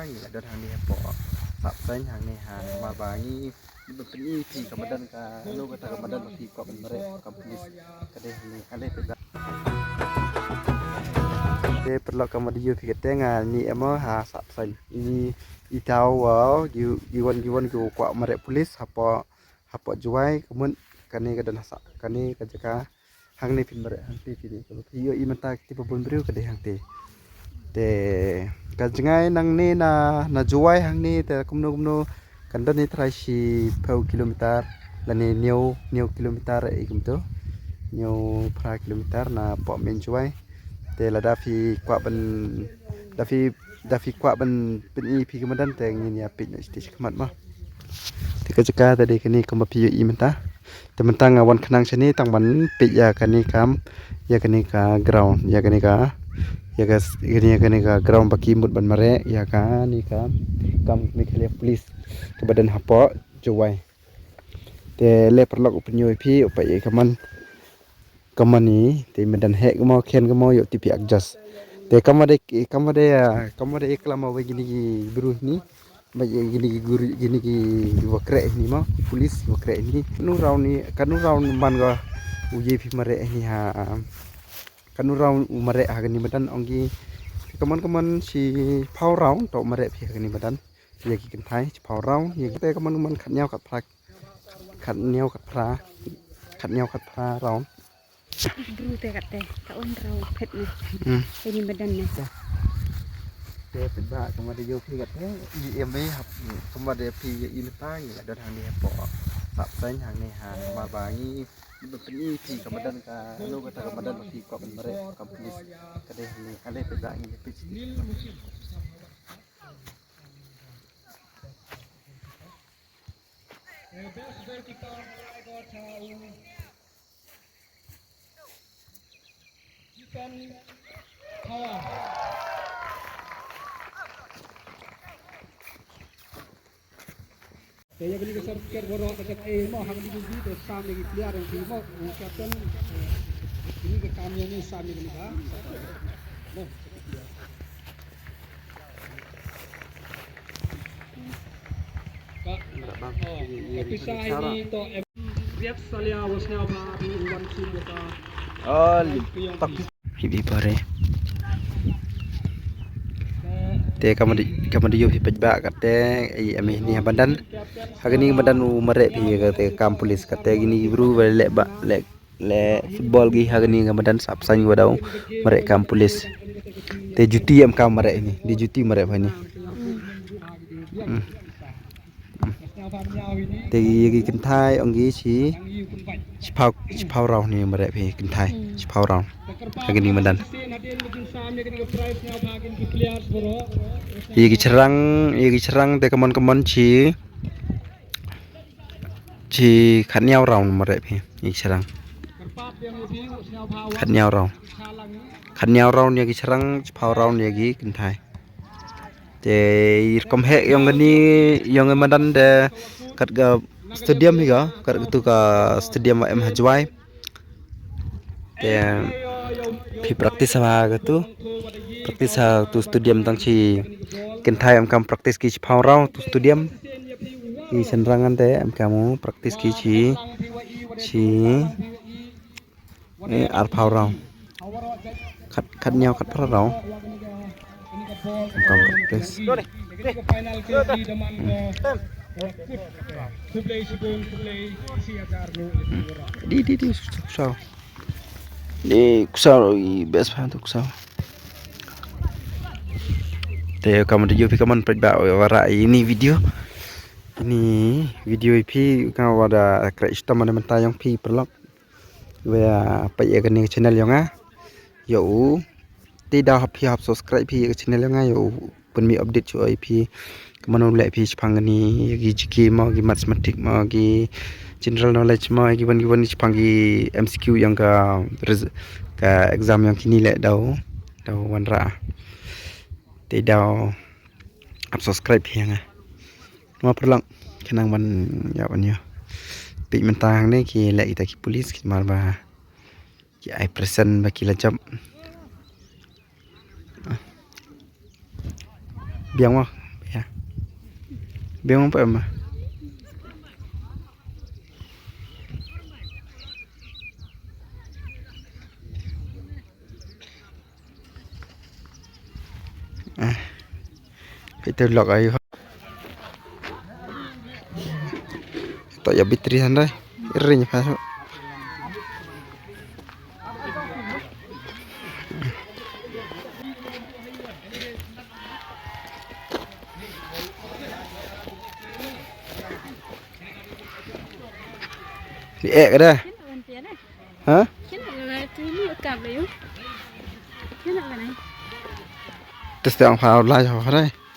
nggak ada hàng này bỏ sạp xanh hàng này hàng mà bangi beli pi kemudian kalau kata kemudian pi kok mereka komplis kadeh ni kadeh beda de perlu kemudian pi ketengan ni emo ha sạp xanh ini itau giwan ku kok mereka polis apa juai kemudian kani kadang sak kani kajaka hàng này pin mereka hang ti ni kalau pi yo imenta tipe pun beriu kadeh hang ti de kajengai nang ni na juai hang ni te kumno kanda ni trai si peu kilometer lani new kilometer ikum tu new pra kilometer na po men juai te la dafi kwa ban pen i pi kemudian te ni ya pin stage kemat mah te kajaka tadi kini kemapi i menta tementang awan kenang sini tang ban pi ya kani kam ya kani ka ground ya kani ka ground baki mut ban mare ya kan ni kam mikhle police ke badan hapo juai te le perlok upenyo pi upai kaman ni te medan he mo ken mo yo tipi adjust te kamade iklama we gini buru ni ba gini wakre ni mo police wakre ni nu raun man ga uji pi mare ni ha kanu raun umare agani badan ongi kaman si phau raun to mare phi agani badan yaki kan thai phau raun yaki te kaman khat nhau khat phra raun bru te kat te ta on rau phet ni ini badan ni te ba kamade yo phi kat te eme hap kamade phi in ta ni ada hang ni po sap san hang ni hang ma bangi beli pi kemudian kalau kata kemudian pi kok mereka komplis kadeh ni kadeh beda ni pi Saya beli besar pikir borok dekat mau hang di sini tu sampai di clear yang sini mau ucapkan ini ke kami ni sampai ni kan. Pisah ini to biak salia wasnya apa di uwan sini ka. Oh, tak hibi pare. Te kamade yo pi pajba kate ai ame ni badan hagani badan umare pi kate kam polis kate gini bru le football gi hagani badan sap sang wadau mare kam polis te juti am kam mare ni di juti mare phani te gi kan thai ongi si phau rau ni mare phi kan thai phau rau hagani badan Yegi cerang te kaman ci khatniau raun mare phi yegi cerang khatniau raun yegi cerang phau raun yegi kenthai te kom he yang madan de kat ga stadium higa kat tu ka stadium em hajwai te phi practice sama tu stadium tang ci kenthai am kam practice ki phau rau tu stadium ki senrangan te am kamu practice ki ci ar phau rau khat nhau khat phra rau am kam practice di sao di kusau best fan tu kusau te kamu di kaman perba wara ini video ipi kau ada kreista mana menta yang pi perlok we apa ya kini channel yang yo tidak hap subscribe pi channel yang yo pun mi update cu ip kemana le pi pang ni gi mau gi mathematic mau gi general knowledge mau gi ban pangi MCQ yang ka exam yang kini le dau wanra te dau up subscribe yang ma perlang kenang ban ya banyo pi mentang ni ki le ita ki polis ki mar ba ki ai present ba ki lajam biang wa Biang apa mah? Itu log ayo. Tak ya bitri handai. Iring pasuk. Di ek dah. Hah? Terus yang phao lai cho đây.